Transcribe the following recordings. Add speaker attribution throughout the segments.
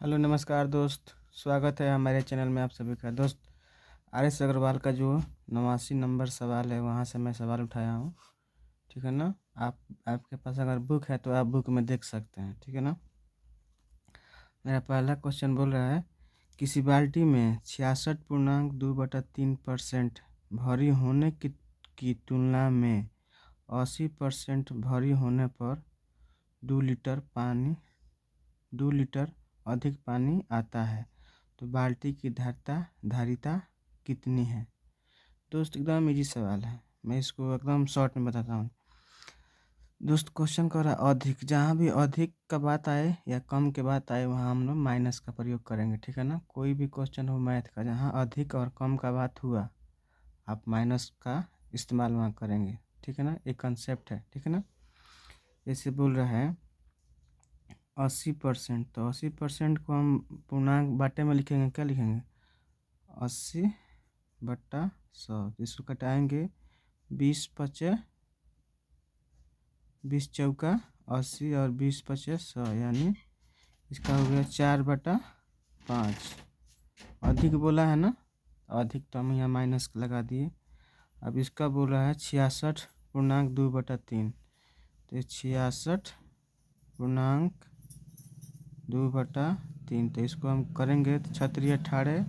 Speaker 1: Hello नमस्कार दोस्त। स्वागत है हमारे चैनल में आप सभी का। दोस्त आर.एस. अग्रवाल का जो 89 नंबर सवाल है वहाँ से मैं सवाल उठाया हूँ, ठीक है ना। आपके पास अगर बुक है तो आप बुक में देख सकते हैं, ठीक है ना। मेरा पहला क्वेश्चन बोल रहा है, किसी बाल्टी में 66.2/3% भरी होने की तुलना में 80% भरी होने पर 2 लीटर अधिक पानी आता है, तो बाल्टी की धारिता कितनी है। दोस्त एकदम इजी सवाल है, मैं इसको एकदम शॉर्ट में बताता हूँ। दोस्त क्वेश्चन कर रहा है अधिक, जहाँ भी अधिक का बात आए या कम के बात आए वहाँ हम लोग माइनस का प्रयोग करेंगे, ठीक है ना। कोई भी क्वेश्चन हो मैथ का जहाँ अधिक और कम का बात हुआ आप माइनस का इस्तेमाल वहाँ करेंगे, ठीक है ना। एक कंसेप्ट है, ठीक है ना। जैसे बोल रहा है 80%, तो 80% को हम पूर्णांक बाटे में लिखेंगे, क्या लिखेंगे 80/100। इसको कटाएंगे 20 चौका 80 और 20 × 5 = 100, यानी इसका हो गया 4/5। अधिक बोला है ना, अधिक तो हम यहाँ माइनस लगा दिए। अब इसका बोल रहा है 66.2/3, तो 66.2/3, तो इसको हम करेंगे तो 6×3 = 18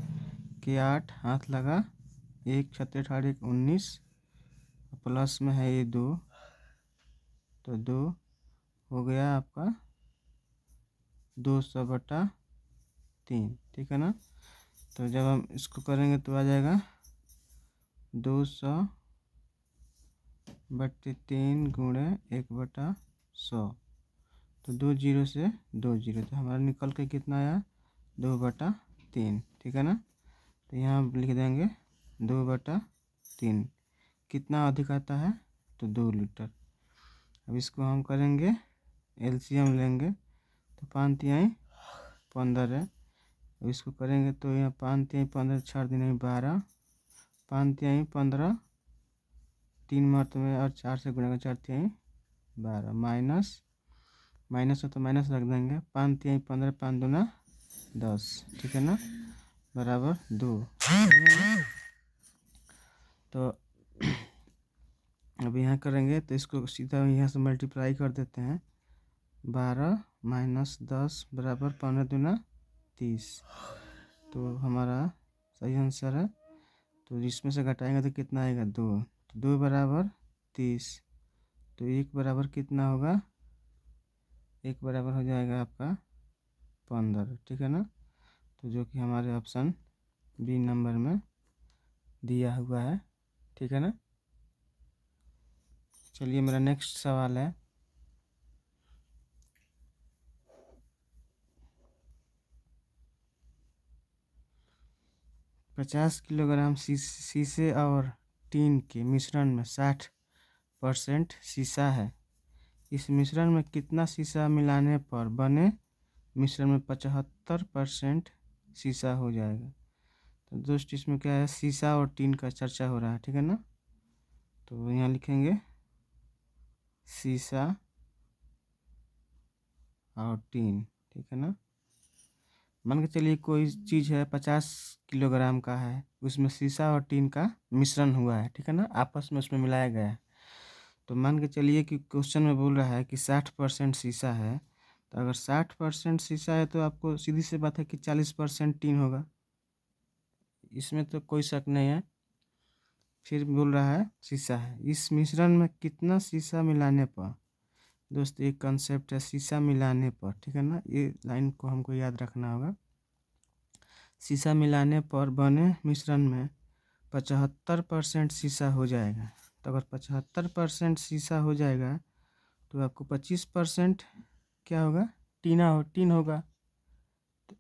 Speaker 1: के 8 हाथ लगा 1, 6×3 = 19, प्लस में है ये 2, तो 2 हो गया आपका 200/3, ठीक है ना। तो जब हम इसको करेंगे तो आ जाएगा 200/3 × 1/100, तो 2 जीरो से 2 जीरो, तो हमारा निकल के कितना आया 2/3, ठीक है ना। तो यहाँ लिख देंगे 2/3 कितना अधिक आता है, तो 2 लीटर। अब इसको हम करेंगे एलसीएम लेंगे, तो 5 तिहाई 15 है। अब इसको करेंगे तो यहाँ 5 तिहाई 15, 4 दूनी 12, 5 तिहाई 15 3 में और 4 से गुणा 4 तिहाई 12, माइनस हो तो माइनस रख देंगे, 5 तिहाई 15, 5 दूना 10, ठीक है ना, बराबर 2। तो अब यहाँ करेंगे तो इसको सीधा यहाँ से मल्टीप्लाई कर देते हैं, 12 - 10 बराबर 15 दूना 30, तो हमारा सही आंसर है। तो इसमें से घटाएंगे तो कितना आएगा 2, तो 2 बराबर 30, तो 1 बराबर कितना होगा, 1 बराबर हो जाएगा आपका 15, ठीक है ना। तो जो कि हमारे ऑप्शन बी नंबर में दिया हुआ है, ठीक है ना। चलिए मेरा नेक्स्ट सवाल है, पचास किलोग्राम शीशे और टीन के मिश्रण में 60% शीशा है। इस मिश्रण में कितना शीशा मिलाने पर बने मिश्रण में 75% शीशा हो जाएगा। तो दोस्त इसमें क्या है, शीशा और टीन का चर्चा हो रहा है, ठीक है ना। तो यहाँ लिखेंगे शीशा और टीन, ठीक है ना। मान के चलिए कोई चीज़ है 50 किलोग्राम का है, उसमें शीशा और टीन का मिश्रण हुआ है, ठीक है ना, आपस में उसमें मिलाया गया है। तो मान के चलिए कि क्वेश्चन में बोल रहा है कि 60% शीशा है, तो अगर 60% शीशा है तो आपको सीधी सी बात है कि 40% टीन होगा, इसमें तो कोई शक नहीं है। फिर बोल रहा है शीशा है, इस मिश्रण में कितना शीशा मिलाने पर, दोस्त एक कंसेप्ट है शीशा मिलाने पर, ठीक है ना, ये लाइन को हमको याद रखना होगा। शीशा मिलाने पर बने मिश्रण में 75% शीशा हो जाएगा। तो अगर 75% शीशा हो जाएगा तो आपको 25% क्या होगा, टीन होगा। तो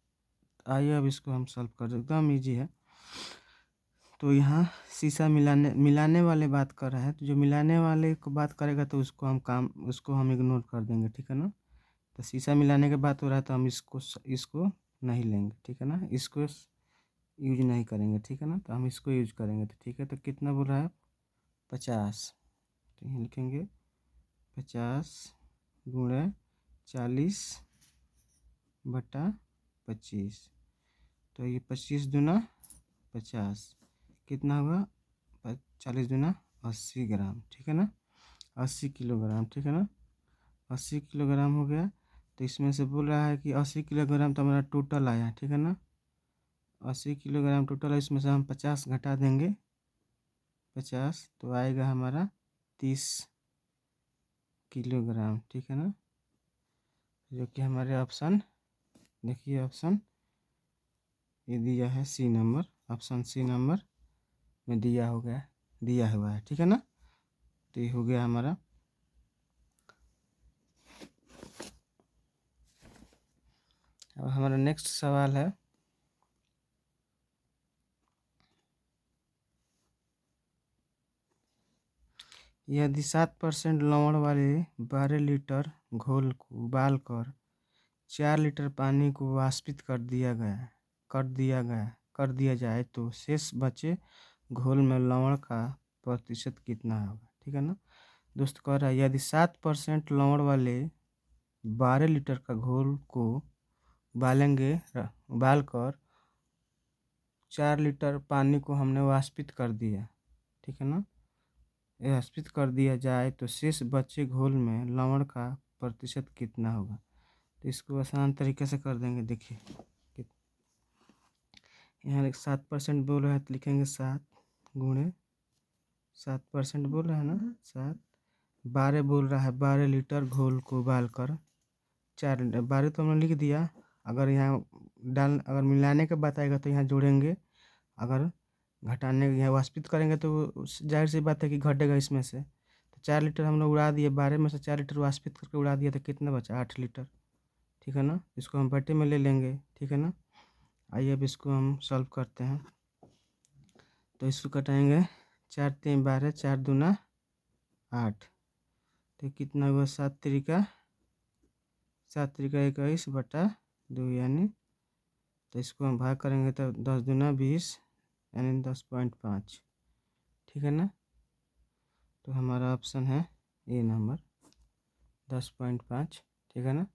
Speaker 1: आइए अब इसको हम सॉल्व कर, एकदम इजी है। तो यहाँ शीशा मिलाने वाले बात कर रहा है, तो जो मिलाने वाले को बात करेगा तो उसको हम इग्नोर कर देंगे, ठीक है ना। तो शीशा मिलाने के बात हो रहा है तो हम इसको नहीं लेंगे, ठीक है ना, इसको यूज नहीं करेंगे, ठीक है ना। तो हम इसको यूज करेंगे, तो ठीक है। तो कितना बोल रहा है 50, तो यहाँ लिखेंगे 50 × 40/20, 25। तो ये 25 दूना 50 कितना हुआ 40 दूना 80 ग्राम, ठीक है ना, 80 किलोग्राम, ठीक है ना, 80 किलोग्राम हो गया। तो इसमें से बोल रहा है कि 80 किलोग्राम तो हमारा टोटल आया, ठीक है ना, 80 किलोग्राम टोटल है, इसमें से हम 50 घटा देंगे, 50 तो आएगा हमारा 30 किलोग्राम, ठीक है ना, जो कि हमारे ऑप्शन देखिए ऑप्शन ये दिया है C number, option C number में दिया हुआ है, ठीक है ना। तो ये हो गया हमारा। अब हमारा नेक्स्ट सवाल है, यदि 7% लवण वाले 12 लीटर घोल को उबाल कर 4 लीटर पानी को वाष्पित कर दिया जाए तो शेष बचे घोल में लवण का प्रतिशत कितना होगा, ठीक है ना। दोस्त कह रहा है यदि 7% लवण वाले 12 लीटर का घोल को उबाल कर 4 लीटर पानी को हमने वाष्पित कर दिया, ठीक है ना, वाष्पित कर दिया जाए तो शेष बचे घोल में लवण का प्रतिशत कितना होगा। तो इसको आसान तरीके से कर देंगे। देखिए यहाँ 7% बोल रहा है तो लिखेंगे 7 गुणे 7% बोल रहा है ना, 7 12 बोल रहा है 12 लीटर घोल को उबाल कर 4 लीटर, 12 तो हमने लिख दिया। अगर यहाँ अगर मिलाने का बताएगा तो यहाँ जोड़ेंगे, अगर घटाने यहाँ वाष्पित करेंगे तो जाहिर सी बात है कि घटेगा इसमें से। तो 4 लीटर हम लोग उड़ा दिए, 12 में से 4 लीटर वाष्पित करके उड़ा दिया तो कितना बचा 8 लीटर, ठीक है ना। इसको हम बटे में ले लेंगे, ठीक है ना। आइए अब इसको हम सॉल्व करते हैं। तो इसको कटाएंगे 4 3 12 4 दूना 8, तो कितना हुआ 7 त्रिका 21 बटा 2 यानी, तो इसको हम भाग करेंगे तो 10 दूना 20 यानी 10.5, ठीक है ना। तो हमारा ऑप्शन है ए नंबर 10.5, ठीक है ना।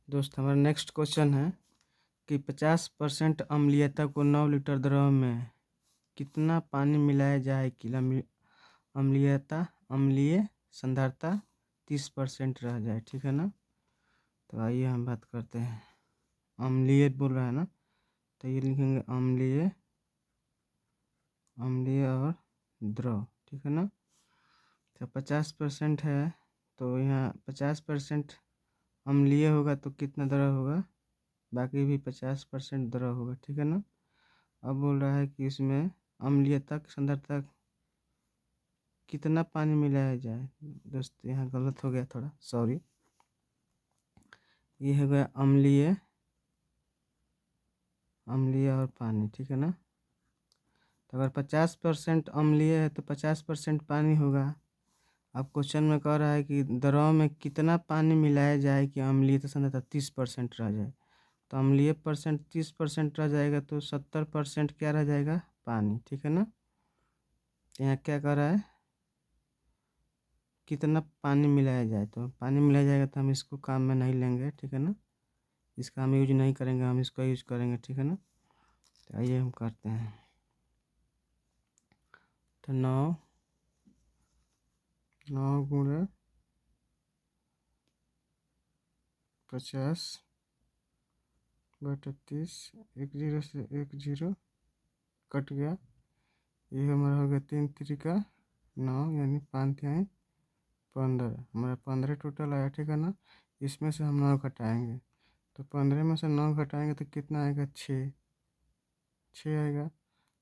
Speaker 1: दोस्त हमारा नेक्स्ट क्वेश्चन है कि 50% अम्लीयता को 9 लीटर द्रव में कितना पानी मिलाया जाए कि अम्लीय सांद्रता 30% रह जाए, ठीक है ना। तो आइए हम बात करते हैं, अम्लीय बोल रहा है ना, तो ये लिखेंगे अम्लीय और द्रव, ठीक है ना। तो 50% है तो यहाँ 50% अम्लीय होगा तो कितना द्रव होगा, बाकी भी 50% द्रव होगा, ठीक है ना। अब बोल रहा है कि इसमें अम्लीयता की सांद्रता कितना पानी मिलाया जाए। दोस्त यहाँ गलत हो गया थोड़ा, सॉरी, ये हो गया अम्लीय और पानी, ठीक है ना। तो अगर 50% अम्लीय है तो 50% पानी होगा। अब क्वेश्चन में कह रहा है कि द्रव में कितना पानी मिलाया जाए कि अम्लीयता सांद्रता 30% रह जाए। तो अम्लीय परसेंट 30% रह जाएगा तो 70% क्या रह जाएगा पानी, ठीक है ना। यहाँ क्या कर रहा है कितना पानी मिलाया जाए, तो पानी मिलाया जाएगा तो हम इसको काम में नहीं लेंगे, ठीक है ना, इसका हम यूज नहीं करेंगे, हम इसका यूज करेंगे, ठीक है ना। तो आइए हम करते हैं। तो 9 गुणे 50 बटा 30, 1 0 से 1 0 कट गया, ये हमारा हो गया 3 त्रिका 9 यानी 5 तिहाई 15, हमारा 15 टोटल आया, ठीक है ना। इसमें से हम 9 घटाएंगे, तो 15 में से 9 घटाएंगे तो कितना आएगा 6 आएगा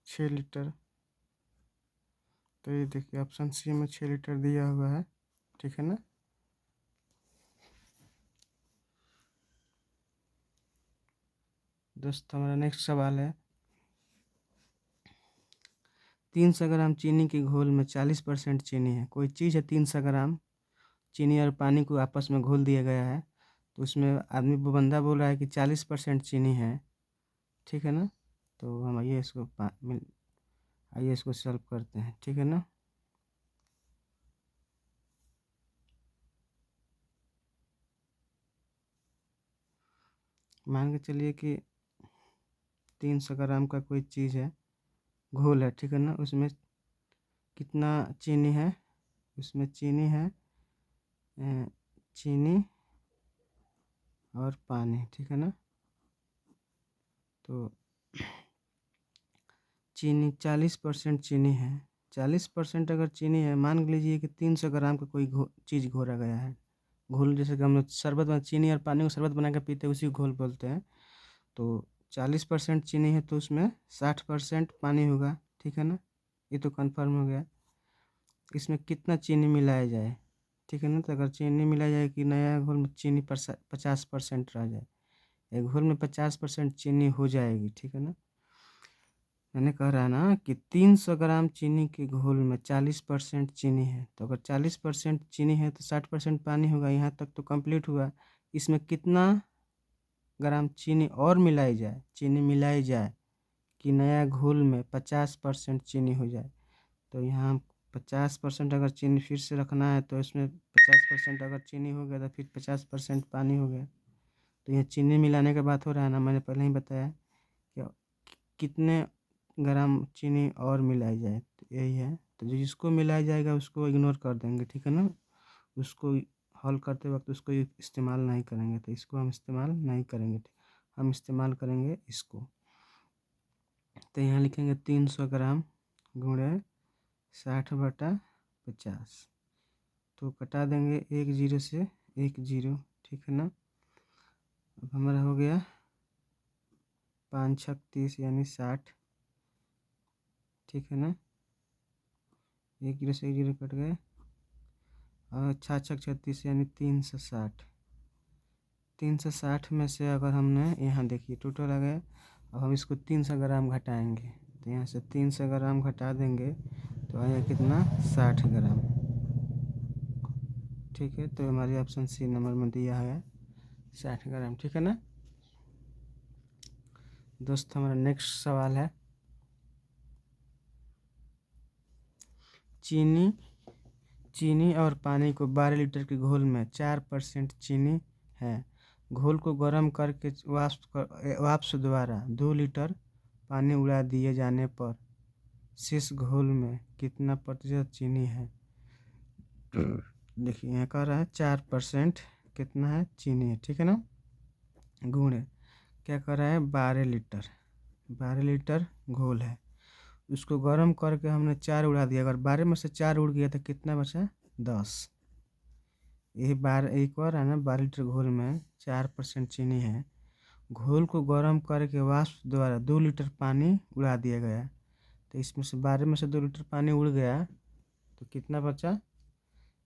Speaker 1: 6 लीटर। तो ये देखिए ऑप्शन सी में 6 लीटर दिया हुआ है, ठीक है ना। दोस्तों हमारा नेक्स्ट सवाल है, 300 ग्राम चीनी के घोल में 40% चीनी है। कोई चीज़ है 300 ग्राम चीनी और पानी को आपस में घोल दिया गया है, तो उसमें बंदा बोल रहा है कि 40% चीनी है, ठीक है ना। तो हम आइए इसको सॉल्व करते हैं, ठीक है ना। मान के चलिए कि 300 ग्राम का कोई चीज़ है, घोल है, ठीक है ना। उसमें कितना चीनी है, उसमें चीनी है, चीनी और पानी, ठीक है ना। तो चीनी 40% चीनी है। 40% अगर चीनी है, मान लीजिए कि 300 ग्राम का कोई चीज़ घोरा गया है। घोल जैसे कि हम लोग शरबत में चीनी और पानी को शरबत बना के पीते हैं, उसी को घोल बोलते हैं। तो 40% चीनी है तो उसमें 60% पानी होगा, ठीक है ना। ये तो कन्फर्म हो गया। इसमें कितना चीनी मिलाया जाए, ठीक है ना। तो अगर चीनी मिलाई जाए कि नया घोल में चीनी 50% रह जाए, एक घोल में 50% चीनी हो जाएगी, ठीक है ना। मैंने कह रहा है ना कि 300 ग्राम चीनी के घोल में 40% चीनी है, तो अगर 40% चीनी है तो 60% पानी होगा। यहाँ तक तो कंप्लीट हुआ। इसमें कितना ग्राम चीनी और मिलाई जाए, चीनी मिलाई जाए कि नया घोल में 50% चीनी हो जाए। तो यहाँ 50% अगर चीनी फिर से रखना है तो इसमें 50% अगर चीनी हो गया तो फिर 50% पानी हो गया। तो यह चीनी मिलाने का बात हो रहा है ना, मैंने पहले ही बताया कि कितने ग्राम चीनी और मिलाई जाए, तो यही है। तो जिसको मिलाया जाएगा उसको इग्नोर कर देंगे, ठीक है ना। उसको हल करते वक्त उसको इस्तेमाल नहीं करेंगे, तो इसको हम इस्तेमाल नहीं करेंगे, हम इस्तेमाल करेंगे इसको। तो यहाँ लिखेंगे 300 ग्राम गुणे 60/50। तो कटा देंगे 1 0 से 1 0, ठीक है ना। अब हमारा हो गया 5 छक 30 यानी 60, ठीक है ना। 1 0 से 1 0 कट गए और 6 छक 36 यानी 360। 360 में से अगर हमने यहाँ देखिए टोटल आ गया। अब हम इसको 300 ग्राम घटाएंगे, तो यहाँ से 300 ग्राम घटा देंगे तो आएगा कितना, 60 ग्राम, ठीक है। तो हमारी ऑप्शन सी नंबर में दिया है 60 ग्राम, ठीक है ना। दोस्त हमारा नेक्स्ट सवाल है, चीनी और पानी को 12 लीटर के घोल में 4% चीनी है। घोल को गर्म करके वाष्प द्वारा 2 लीटर पानी उड़ा दिए जाने पर शेष घोल में कितना प्रतिशत चीनी है। देखिए यहाँ कह रहा है 4% कितना है, चीनी है, ठीक है ना। गुणे क्या कर रहा है, 12 लीटर घोल है, उसको गर्म करके हमने 4 उड़ा दिया। अगर 12 में से 4 उड़ गया तो कितना बचा, 10। यही एक बार है ना, 12 लीटर घोल में 4% चीनी है, घोल को गर्म करके वाष्प द्वारा 2 लीटर पानी उड़ा दिया गया। तो इसमें से 12 में से 2 लीटर पानी उड़ गया तो कितना बचा,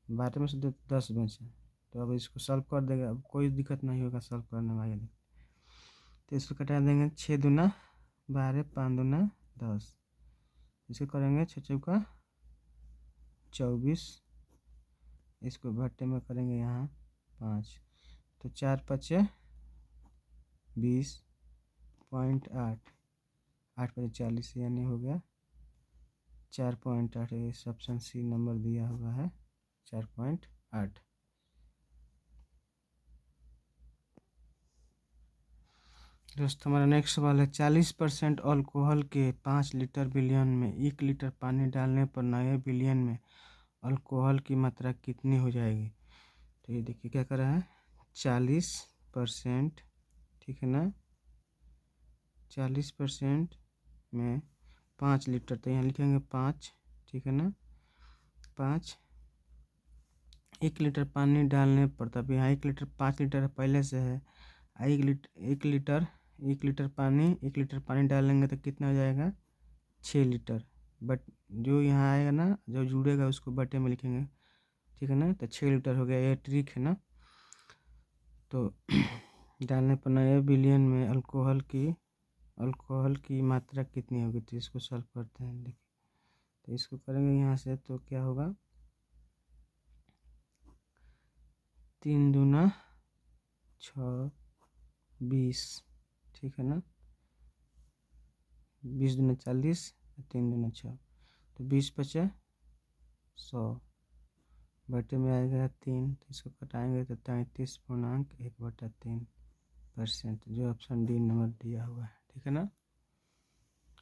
Speaker 1: 12 में से 10 बचा। तो अब इसको सॉल्व कर देगा, अब कोई दिक्कत नहीं होगा सॉल्व करने में। तो इसको कटा देंगे 6 दूना 12, 5 दूना 10, इसको करेंगे 6 चौका 24, इसको भट्टे में करेंगे यहाँ 5, तो 4 5 20.8, 8 5 40 यानी हो गया 4.8। इस ऑप्शन सी नंबर दिया हुआ है 4.8। दोस्त हमारा नेक्स्ट सवाल है, 40% अल्कोहल के 5 लीटर विलयन में 1 लीटर पानी डालने पर नए विलयन में अल्कोहल की मात्रा कितनी हो जाएगी। तो ये देखिए क्या कर रहा है, 40%, ठीक है ना। 40% में 5 लीटर, तो यहाँ लिखेंगे 5, ठीक है ना। 5 1 लीटर पानी डालने पर, तब यहाँ 1 लीटर 5 लीटर पहले से है, 1 लीटर पानी 1 लीटर पानी डालेंगे तो कितना हो जाएगा, 6 लीटर। बट जो यहाँ आएगा ना, जो जुड़ेगा उसको बटे में लिखेंगे, ठीक है ना। तो 6 लीटर हो गया, ये ट्रिक है ना। तो डालने पर नए विलयन में अल्कोहल की मात्रा कितनी होगी। तो इसको सॉल्व करते हैं, देखिए। तो इसको करेंगे यहाँ से तो क्या होगा, 3 दूना 6 20, ठीक है ना। 20 दूना 40, 3 दूना 6, तो 20 पचे 100, बटे में आएगा 3, तो इसको कटाएंगे तो 33.1/3। परसेंट, जो ऑप्शन डी नंबर दिया हुआ है। ठीक है ना।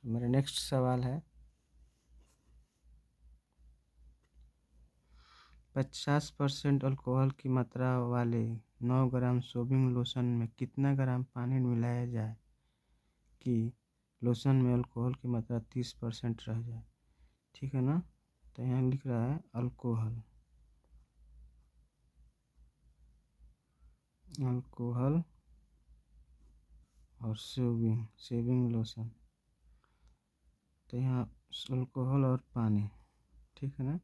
Speaker 1: मेरा नेक्स्ट सवाल है, 50% अल्कोहल की मात्रा वाले 9 ग्राम सोबिंग लोशन में कितना ग्राम पानी मिलाया जाए कि लोशन में अल्कोहल की मात्रा 30% रह जाए। ठीक है ना। तो यहाँ लिख रहा है अल्कोहल और शेविंग लोशन। तो यहाँ अल्कोहल और पानी। ठीक है ना।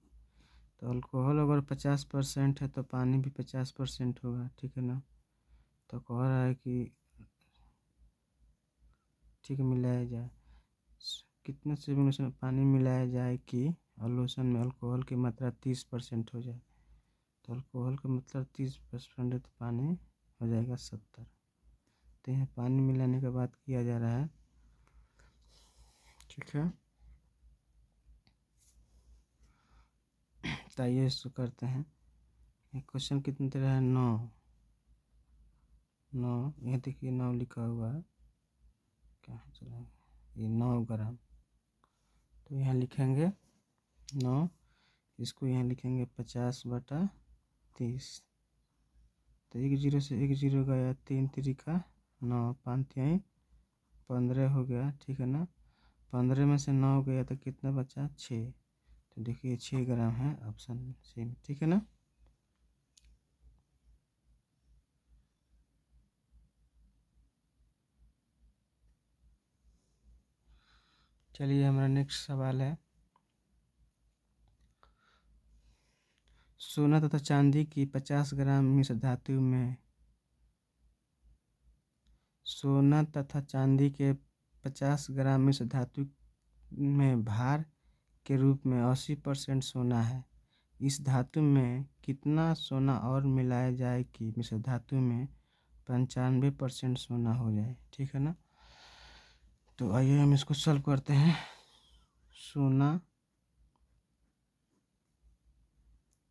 Speaker 1: तो अल्कोहल अगर 50% है तो पानी भी 50% होगा। ठीक है ना। तो कह रहा है कि ठीक है मिलाया जाए, कितना शेविंग लोशन में पानी मिलाया जाए कि और लोशन में अल्कोहल की मात्रा 30% हो जाए। तो अल्कोहल का मतलब 30% है तो पानी हो जाएगा 70। तो यहाँ पानी मिलाने के बाद किया जा रहा है। ठीक है। तो आइए इसको करते हैं। क्वेश्चन कितने तरह है, 9। यहाँ देखिए 9 लिखा हुआ है, क्या चला ये 9 ग्राम। तो यहाँ लिखेंगे 9, इसको यहाँ लिखेंगे 50/30। तो 1 0 से 1 0 गया, 3 3 9, 5 3 15 हो गया। ठीक है ना। 15 में से 9 गया तो कितना बचा, 6। तो देखिए 6 ग्राम है ऑप्शन सी में। ठीक है ना। चलिए हमारा नेक्स्ट सवाल है, सोना तथा चांदी की 50 ग्राम मिश्र धातु में सोना तथा चांदी के 50 ग्राम मिश्र धातु में भार के रूप में 80% सोना है। इस धातु में कितना सोना और मिलाया जाए कि मिश्र धातु में 95% सोना हो जाए। ठीक है ना। तो आइए हम इसको सॉल्व करते हैं। सोना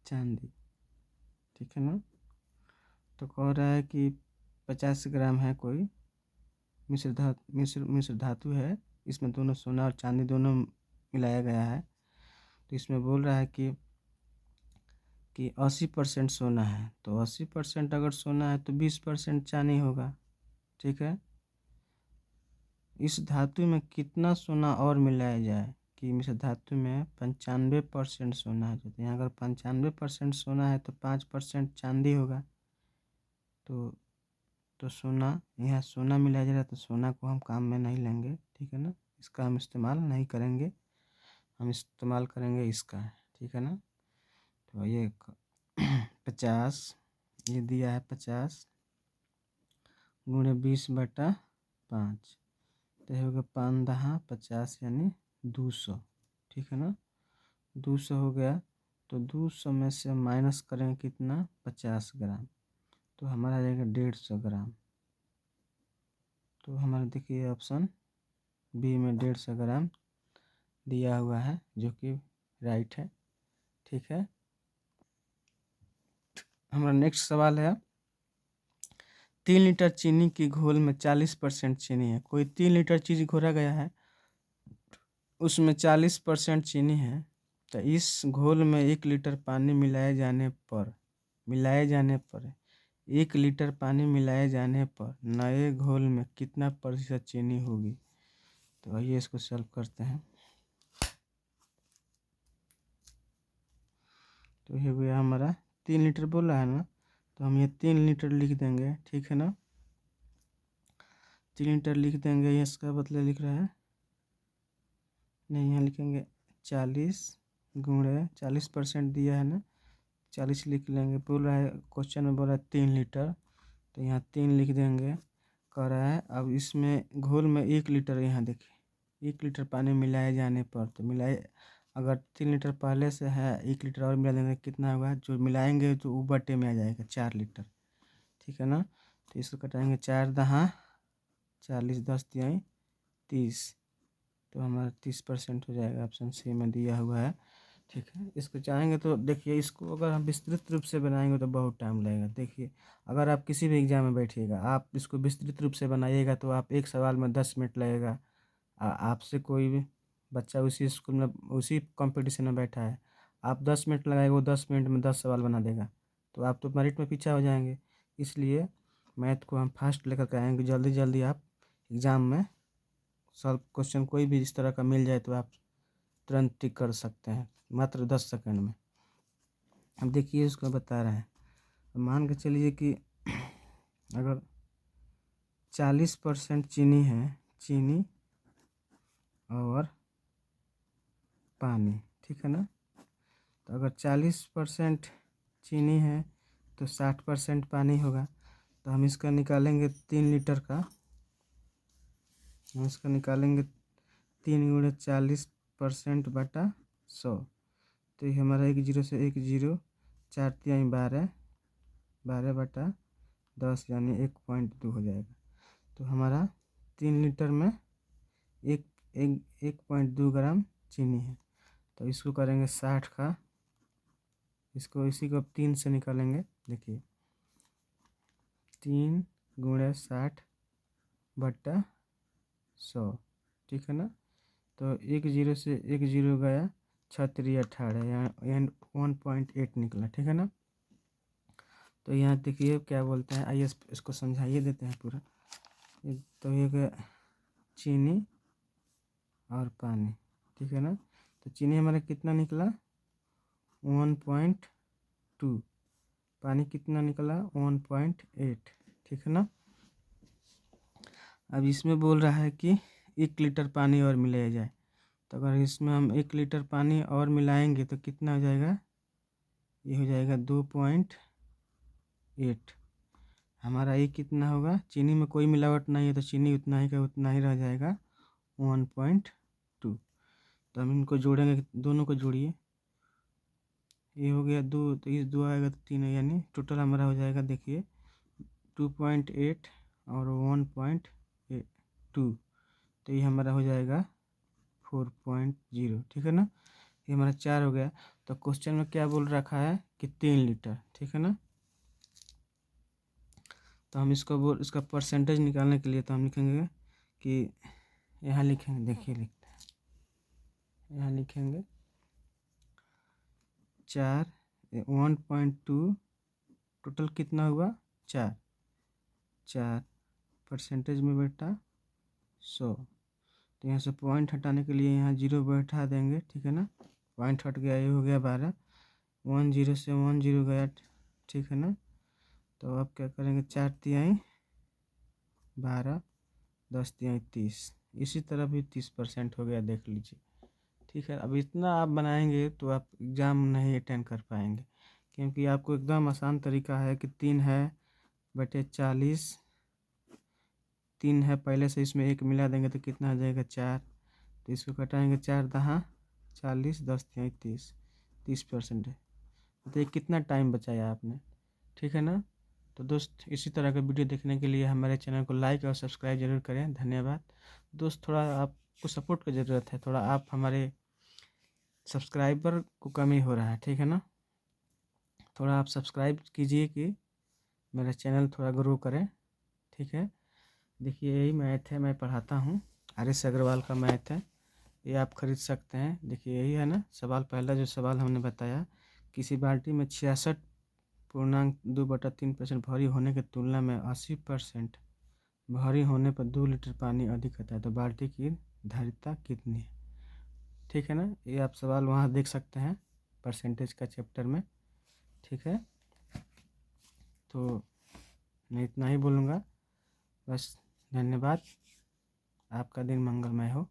Speaker 1: चांदी। ठीक है ना। तो कह रहा है कि 50 ग्राम है कोई मिश्र धातु है, इसमें दोनों सोना और चांदी दोनों मिलाया गया है। तो इसमें बोल रहा है कि 80% सोना है। तो 80% अगर सोना है तो 20% चांदी होगा। ठीक है। इस धातु में कितना सोना और मिलाया जाए कि मिश्र धातु में 95% सोना है। तो यहाँ अगर 95% सोना है तो 5% चांदी होगा। तो सोना, यहाँ सोना मिलाया जा रहा है तो सोना को हम काम में नहीं लेंगे। ठीक है ना। इसका हम इस्तेमाल नहीं करेंगे, हम इस्तेमाल करेंगे इसका। ठीक है ना। तो ये 50, ये दिया है 50 गुणे 20/5। तो होगा 5 10 50 यानी 200। ठीक है ना। 200 हो गया। तो 200 में से माइनस करेंगे कितना, 50 ग्राम। तो हमारा आ जाएगा 150 ग्राम। तो हमारा देखिए ऑप्शन बी में 150 ग्राम दिया हुआ है, जो कि राइट है। ठीक है। हमारा नेक्स्ट सवाल है, 3 लीटर चीनी की घोल में 40% चीनी है। कोई 3 लीटर चीज़ घोरा गया है, उसमें 40% चीनी है। तो इस घोल में 1 लीटर पानी मिलाए जाने पर 1 लीटर पानी मिलाए जाने पर नए घोल में कितना प्रतिशत चीनी होगी। तो आइए इसको सॉल्व करते हैं। तो ये हुआ हमारा 3 लीटर बोला है ना, तो हम ये 3 लीटर लिख देंगे। ठीक है ना। 3 लीटर लिख देंगे, ये इसका बदले लिख रहा है नहीं, यहाँ लिखेंगे 40 गुणे 40% दिया है ना, 40 लिख लेंगे। बोल रहा है क्वेश्चन में, बोल रहा है 3 लीटर, तो यहाँ 3 लिख देंगे। कह रहा है अब इसमें घोल में 1 लीटर, यहाँ देखिए 1 लीटर पानी मिलाए जाने पर, तो मिलाए अगर 3 लीटर पहले से है, 1 लीटर और मिला देंगे कितना होगा, जो मिलाएंगे तो वो बटे में आ जाएगा 4 लीटर। ठीक है ना। तो इसको कटाएंगे 4 10 40 10 तिहाई 30। तो हमारा 30% हो जाएगा, ऑप्शन सी में दिया हुआ है। ठीक है। इसको चाहेंगे तो देखिए, इसको अगर हम विस्तृत रूप से बनाएंगे तो बहुत टाइम लगेगा। देखिए, अगर आप किसी भी एग्ज़ाम में बैठिएगा, आप इसको विस्तृत रूप से बनाइएगा तो आप एक सवाल में 10 मिनट लगेगा। आपसे कोई भी बच्चा उसी स्कूल में उसी कंपटीशन में बैठा है, आप 10 मिनट लगाएगा, वो 10 मिनट में 10 सवाल बना देगा, तो आप तो मेरिट में पीछा हो जाएंगे। इसलिए मैथ को हम फास्ट लेकर के आएंगे, जल्दी जल्दी आप एग्ज़ाम में सॉल्व क्वेश्चन कोई भी इस तरह का मिल जाए तो आप तुरंत टिक कर सकते हैं मात्र 10 सेकंड में। अब देखिए, उसको बता रहे हैं। अब मान के चलिए कि अगर 40% चीनी है, चीनी और पानी, ठीक है ना। तो अगर 40% चीनी है तो 60% पानी होगा। तो हम इसका निकालेंगे 3 लीटर का, हम इसका निकालेंगे 3 × 40% बटा 100। तो ये हमारा 1 जीरो से 1 जीरो, 4 × 12, 12 बटा 10 यानी 1.2 हो जाएगा। तो हमारा 3 लीटर में 1.2 ग्राम चीनी है। तो इसको करेंगे 60 का, इसको इसी को अब 3 से निकालेंगे। देखिए, 3 × 60 बटा 100, ठीक है ना। तो 1 जीरो से 1 जीरो गया, 6×3 = 18 यानी 1.8 निकला, ठीक है ना। तो यहाँ देखिए क्या बोलते हैं, आइए इसको समझाइए देते हैं पूरा। तो ये गया चीनी और पानी, ठीक है ना। तो चीनी हमारा कितना निकला 1.2, पानी कितना निकला 1.8, ठीक है ना। अब इसमें बोल रहा है कि 1 लीटर पानी और मिलाया जाए। तो अगर इसमें हम 1 लीटर पानी और मिलाएंगे तो कितना हो जाएगा, ये हो जाएगा 2.8। हमारा ये कितना होगा, चीनी में कोई मिलावट नहीं है तो चीनी उतना ही का उतना ही रह जाएगा 1.2। तो हम इनको जोड़ेंगे, दोनों को जोड़िए, ये हो गया 2, तो इस 2 आएगा तो 3 यानी टोटल हमारा हो जाएगा। देखिए 2.8 और 1.2, तो ये हमारा हो जाएगा 4.0, ठीक है ना। ये हमारा 4 हो गया। तो क्वेश्चन में क्या बोल रखा है कि 3 लीटर, ठीक है ना। तो हम इसका परसेंटेज निकालने के लिए तो हम लिखेंगे कि यहाँ लिखेंगे, देखिए लिखते हैं, यहाँ लिखेंगे 4, 1.2 टोटल कितना हुआ 4, 4 परसेंटेज में बेटा 100। तो यहाँ से पॉइंट हटाने के लिए यहाँ 0 बैठा देंगे, ठीक है ना। पॉइंट हट गया, ये हो गया 12, 1 जीरो से 1 जीरो गया, ठीक है ना। तो अब क्या करेंगे, 4×3 = 12, 10×3 = 30, इसी तरह भी 30% हो गया, देख लीजिए, ठीक है। अब इतना आप बनाएंगे तो आप एग्ज़ाम नहीं अटेंड कर पाएंगे, क्योंकि आपको एकदम आसान तरीका है कि 3 है बटे 40, 3 है पहले से, इसमें 1 मिला देंगे तो कितना आ जाएगा 4। तो इसको घटाएंगे, 4×10 = 40, 10×3 = 30, 30% है। तो ये कितना टाइम बचाया आपने, ठीक है ना। तो दोस्त, इसी तरह का वीडियो देखने के लिए हमारे चैनल को लाइक और सब्सक्राइब जरूर करें। धन्यवाद दोस्त। थोड़ा आपको सपोर्ट की ज़रूरत है, थोड़ा आप हमारे सब्सक्राइबर को कमी हो रहा है, ठीक है ना। थोड़ा आप सब्सक्राइब कीजिए कि मेरा चैनल थोड़ा ग्रो करे, ठीक है। देखिए, यही मैथ है, मैं पढ़ाता हूँ, RS अग्रवाल का मैथ है, ये आप खरीद सकते हैं। देखिए यही है ना सवाल, पहला जो सवाल हमने बताया, किसी बाल्टी में 66.2/3% भारी होने की तुलना में 80% भारी होने पर 2 लीटर पानी अधिक आता है, तो बाल्टी की धारिता कितनी है, ठीक है ना। ये आप सवाल वहाँ देख सकते हैं परसेंटेज का चैप्टर में, ठीक है। तो मैं इतना ही बोलूँगा, बस। धन्यवाद, आपका दिन मंगलमय हो।